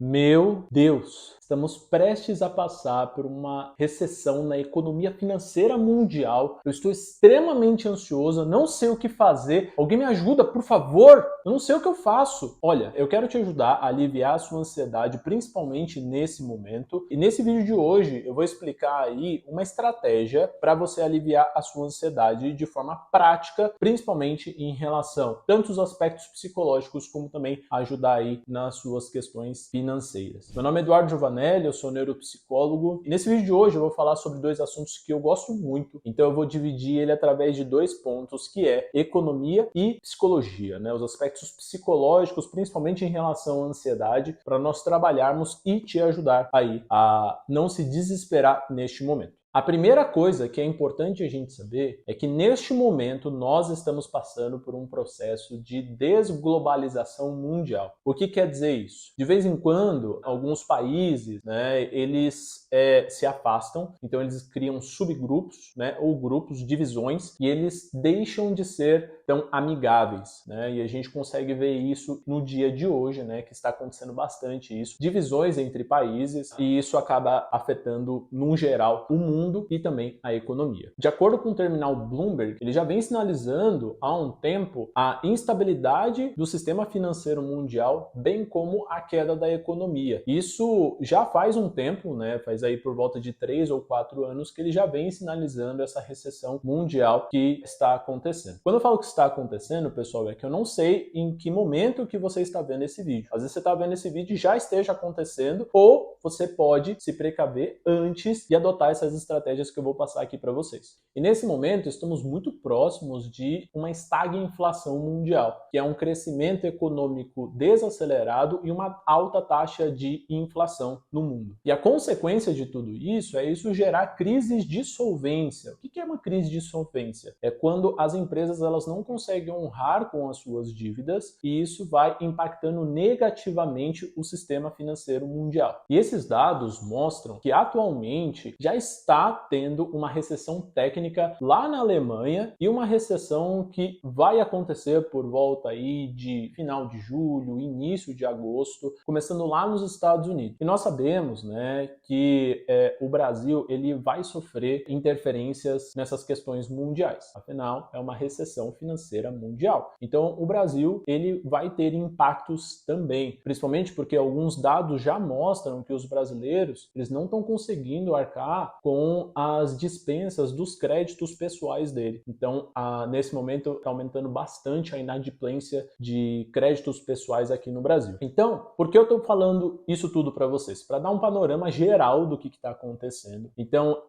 Meu Deus, estamos prestes a passar por uma recessão na economia financeira mundial. Eu estou extremamente ansioso, não sei o que fazer. Alguém me ajuda, por favor? Eu não sei o que eu faço. Olha, eu quero te ajudar a aliviar a sua ansiedade, principalmente nesse momento. E nesse vídeo de hoje eu vou explicar aí uma estratégia para você aliviar a sua ansiedade de forma prática, principalmente em relação tanto aos aspectos psicológicos como também ajudar aí nas suas questões financeiras. Meu nome é Eduardo Giovanelli, eu sou neuropsicólogo e nesse vídeo de hoje eu vou falar sobre dois assuntos que eu gosto muito, então eu vou dividir ele através de dois pontos, que é economia e psicologia, né? Os aspectos psicológicos, principalmente em relação à ansiedade, para nós trabalharmos e te ajudar aí a não se desesperar neste momento. A primeira coisa que é importante a gente saber é que neste momento nós estamos passando por um processo de desglobalização mundial. O que quer dizer isso? De vez em quando, alguns países, né, eles se afastam, então eles criam subgrupos, né, ou grupos, divisões, e eles deixam de ser tão amigáveis, né? E a gente consegue ver isso no dia de hoje, né, que está acontecendo bastante isso, divisões entre países, e isso acaba afetando, no geral, o mundo e também a economia. De acordo com o terminal Bloomberg, ele já vem sinalizando há um tempo a instabilidade do sistema financeiro mundial, bem como a queda da economia. Isso já faz um tempo, né, faz aí por volta de 3 ou 4 anos que ele já vem sinalizando essa recessão mundial que está acontecendo. Quando eu falo que está acontecendo, pessoal, é que eu não sei em que momento que você está vendo esse vídeo. Às vezes você está vendo esse vídeo e já esteja acontecendo, ou você pode se precaver antes e adotar essas estratégias que eu vou passar aqui para vocês. E nesse momento estamos muito próximos de uma estagflação mundial, que é um crescimento econômico desacelerado e uma alta taxa de inflação no mundo. E a consequência de tudo isso é isso gerar crises de solvência. O que é uma crise de solvência? É quando as empresas elas não conseguem honrar com as suas dívidas e isso vai impactando negativamente o sistema financeiro mundial. E esses dados mostram que atualmente já está tendo uma recessão técnica lá na Alemanha e uma recessão que vai acontecer por volta aí de final de julho, início de agosto, começando lá nos Estados Unidos. E nós sabemos, né, que o Brasil ele vai sofrer interferências nessas questões mundiais. Afinal, é uma recessão financeira mundial. Então, o Brasil ele vai ter impactos também, principalmente porque alguns dados já mostram que os brasileiros eles não estão conseguindo arcar com as dispensas dos créditos pessoais dele. Então, nesse momento está aumentando bastante a inadimplência de créditos pessoais aqui no Brasil. Então, por que eu estou falando isso tudo para vocês? Para dar um panorama geral do que está acontecendo. Então,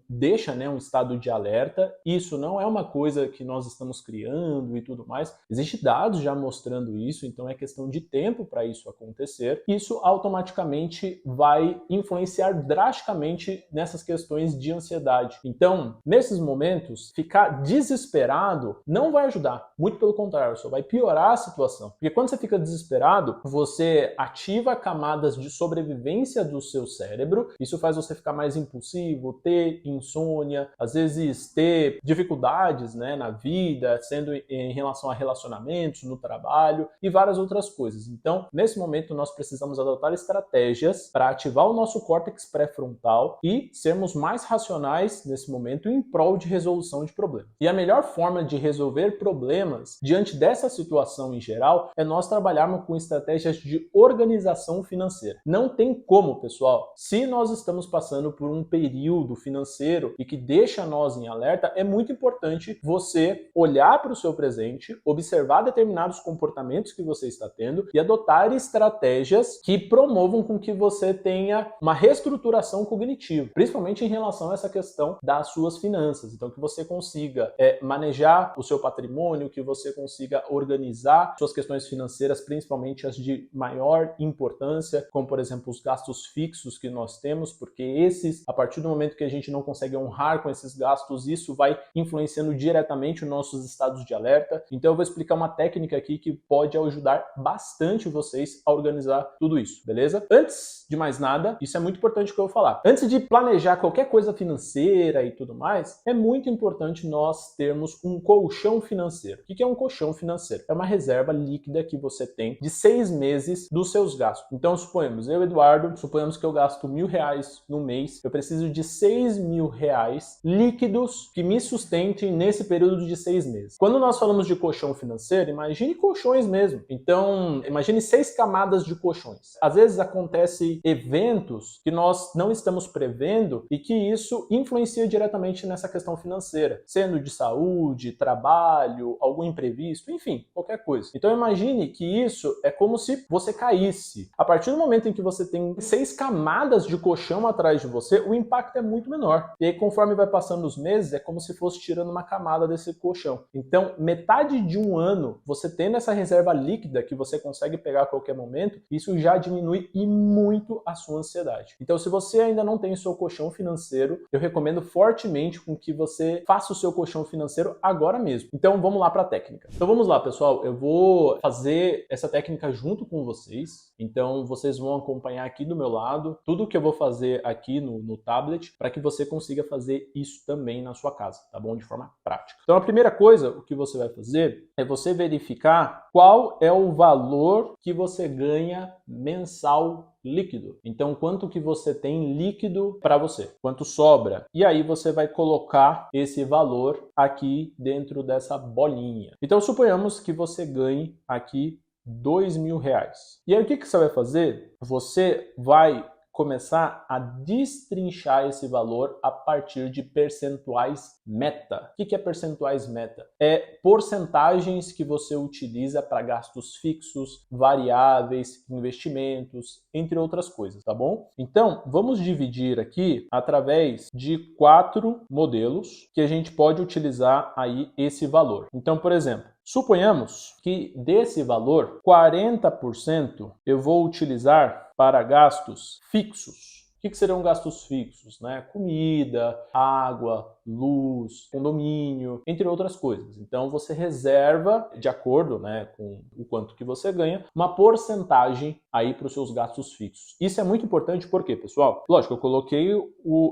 deixa, né, um estado de alerta. Isso não é uma coisa que nós estamos criando e tudo mais. Existem dados já mostrando isso, então é questão de tempo para isso acontecer. Isso automaticamente vai influenciar drasticamente nessas questões de ansiedade. Então, nesses momentos, ficar desesperado não vai ajudar. Muito pelo contrário, só vai piorar a situação. Porque quando você fica desesperado, você ativa camadas de sobrevivência do seu cérebro. Isso faz você ficar mais impulsivo, ter insônia, às vezes ter dificuldades, né, na vida, sendo em relação a relacionamentos, no trabalho e várias outras coisas. Então, nesse momento, nós precisamos adotar estratégias para ativar o nosso córtex pré-frontal e sermos mais racionais nesse momento em prol de resolução de problemas. E a melhor forma de resolver problemas diante dessa situação em geral é nós trabalharmos com estratégias de organização financeira. Não tem como, pessoal, se nós estamos passando por um período financeiro e que deixa nós em alerta, é muito importante você olhar para o seu presente, observar determinados comportamentos que você está tendo e adotar estratégias que promovam com que você tenha uma reestruturação cognitiva, principalmente em relação a essa questão das suas finanças. Então, que você consiga manejar o seu patrimônio, que você consiga organizar suas questões financeiras, principalmente as de maior importância, como, por exemplo, os gastos fixos que nós temos, porque esses, a partir do momento que a gente não consegue honrar com esses gastos, isso vai influenciando diretamente os nossos estados de alerta. Então eu vou explicar uma técnica aqui que pode ajudar bastante vocês a organizar tudo isso, beleza? Antes antes de mais nada, isso é muito importante que eu vou falar. Antes de planejar qualquer coisa financeira e tudo mais, é muito importante nós termos um colchão financeiro. O que é um colchão financeiro? É uma reserva líquida que você tem de 6 meses dos seus gastos. Então, suponhamos, eu, Eduardo, suponhamos que eu gasto R$1.000 no mês, eu preciso de R$6.000 líquidos que me sustentem nesse período de 6 meses. Quando nós falamos de colchão financeiro, imagine colchões mesmo. Então, imagine 6 camadas de colchões. Às vezes acontece eventos que nós não estamos prevendo e que isso influencia diretamente nessa questão financeira, sendo de saúde, trabalho, algum imprevisto, enfim, qualquer coisa. Então imagine que isso é como se você caísse. A partir do momento em que você tem 6 camadas de colchão atrás de você, o impacto é muito menor. E aí, conforme vai passando os meses, é como se fosse tirando uma camada desse colchão. Então, metade de um ano, você tendo essa reserva líquida que você consegue pegar a qualquer momento, isso já diminui e muito a sua ansiedade. Então, se você ainda não tem o seu colchão financeiro, eu recomendo fortemente com que você faça o seu colchão financeiro agora mesmo. Então, vamos lá para a técnica. Então, vamos lá, pessoal. Eu vou fazer essa técnica junto com vocês. Então, vocês vão acompanhar aqui do meu lado tudo que eu vou fazer aqui no tablet para que você consiga fazer isso também na sua casa, tá bom? De forma prática. Então, a primeira coisa, o que você vai fazer é você verificar qual é o valor que você ganha mensal líquido. Então, quanto que você tem líquido para você? Quanto sobra? E aí você vai colocar esse valor aqui dentro dessa bolinha. Então, suponhamos que você ganhe aqui R$2.000. E aí, o que você vai fazer? Você vai começar a destrinchar esse valor a partir de percentuais meta. O que é percentuais meta? É porcentagens que você utiliza para gastos fixos, variáveis, investimentos, entre outras coisas, tá bom? Então, vamos dividir aqui através de 4 modelos que a gente pode utilizar aí esse valor. Então, por exemplo, suponhamos que desse valor, 40% eu vou utilizar para gastos fixos. O que seriam gastos fixos, né? Comida, água, luz, condomínio, entre outras coisas. Então você reserva, de acordo, né, com o quanto que você ganha, uma porcentagem aí para os seus gastos fixos. Isso é muito importante porque, pessoal, lógico, eu coloquei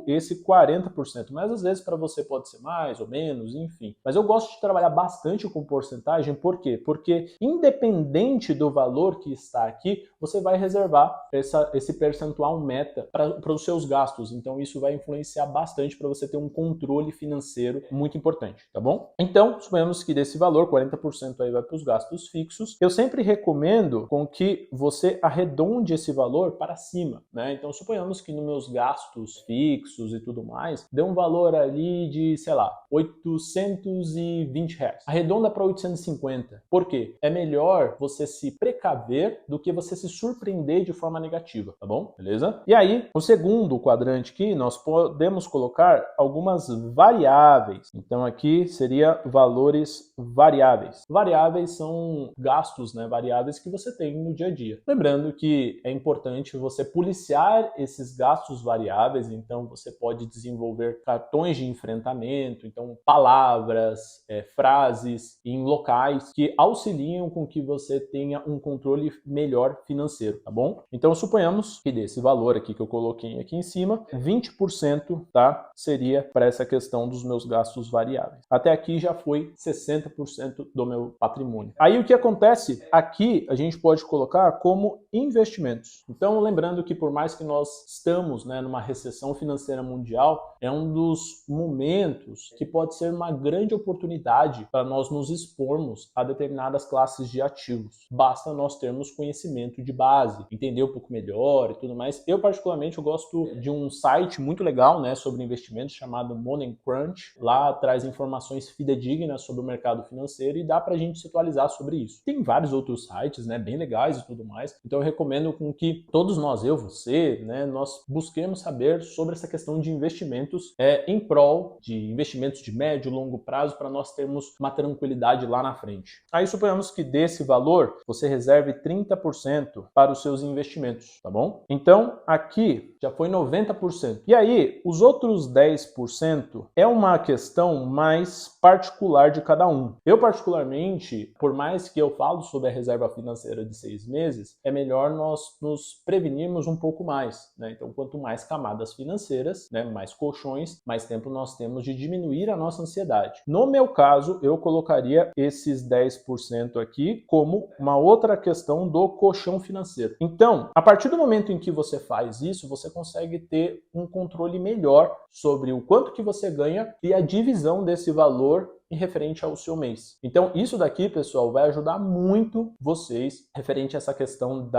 esse 40%, mas às vezes para você pode ser mais ou menos, enfim. Mas eu gosto de trabalhar bastante com porcentagem, por quê? Porque independente do valor que está aqui, você vai reservar esse percentual meta para os seus gastos. Então isso vai influenciar bastante para você ter um controle financeiro muito importante, tá bom? Então, suponhamos que desse valor, 40% aí vai para os gastos fixos. Eu sempre recomendo com que você arredonde esse valor para cima, né? Então, suponhamos que nos meus gastos fixos e tudo mais, dê um valor ali de, sei lá, R$820. Arredonda para 850. Por quê? É melhor você se precaver do que você se surpreender de forma negativa, tá bom? Beleza? E aí, o segundo quadrante aqui, nós podemos colocar algumas variáveis. Então aqui seria valores variáveis. Variáveis são gastos, né, variáveis que você tem no dia a dia. Lembrando que é importante você policiar esses gastos variáveis, então você pode desenvolver cartões de enfrentamento, então palavras, frases em locais que auxiliam com que você tenha um controle melhor financeiro, tá bom? Então suponhamos que desse valor aqui que eu coloquei aqui em cima, 20%, tá, seria para essa questão dos meus gastos variáveis. Até aqui já foi 60% do meu patrimônio. Aí o que acontece? Aqui a gente pode colocar como investimentos. Então, lembrando que por mais que nós estamos, né, numa recessão financeira mundial, é um dos momentos que pode ser uma grande oportunidade para nós nos expormos a determinadas classes de ativos. Basta nós termos conhecimento de base, entender um pouco melhor e tudo mais. Eu, particularmente, eu gosto de um site muito legal, né, sobre investimentos chamado Money Crunch. Lá traz informações fidedignas sobre o mercado financeiro e dá pra gente se atualizar sobre isso. Tem vários outros sites, né, bem legais e tudo mais. Então eu recomendo com que todos nós, eu, você, né, nós busquemos saber sobre essa questão de investimentos em prol de investimentos de médio e longo prazo para nós termos uma tranquilidade lá na frente. Aí suponhamos que desse valor você reserve 30% para os seus investimentos, tá bom? Então aqui já foi 90%. E aí os outros 10% investimento é uma questão mais particular de cada um. Eu, particularmente, por mais que eu falo sobre a reserva financeira de 6 meses, é melhor nós nos prevenirmos um pouco mais, né? Então, quanto mais camadas financeiras, né, mais colchões, mais tempo nós temos de diminuir a nossa ansiedade. No meu caso, eu colocaria esses 10% aqui como uma outra questão do colchão financeiro. Então, a partir do momento em que você faz isso, você consegue ter um controle melhor sobre o quanto que você ganha e a divisão desse valor em referente ao seu mês. Então, isso daqui, pessoal, vai ajudar muito vocês referente a essa questão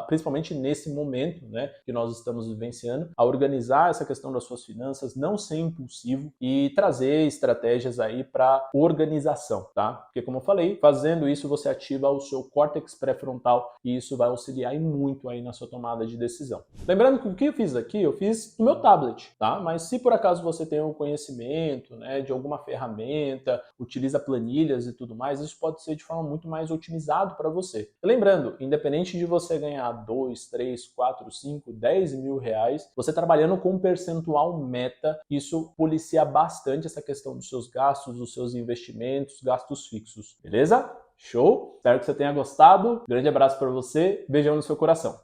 principalmente nesse momento, né, que nós estamos vivenciando, a organizar essa questão das suas finanças, não ser impulsivo e trazer estratégias aí para organização, tá? Porque como eu falei, fazendo isso você ativa o seu córtex pré-frontal e isso vai auxiliar muito aí na sua tomada de decisão. Lembrando que o que eu fiz aqui, eu fiz no meu tablet, tá? Mas se por acaso você tem um conhecimento, né, de alguma ferramenta, utiliza planilhas e tudo mais, isso pode ser de forma muito mais otimizado para você. Lembrando, independente de você ganhar 2, 3, 4, 5, 10 mil reais, você trabalhando com um percentual meta, isso policia bastante essa questão dos seus gastos, dos seus investimentos, gastos fixos, beleza? Show? Espero que você tenha gostado. Grande abraço para você, beijão no seu coração.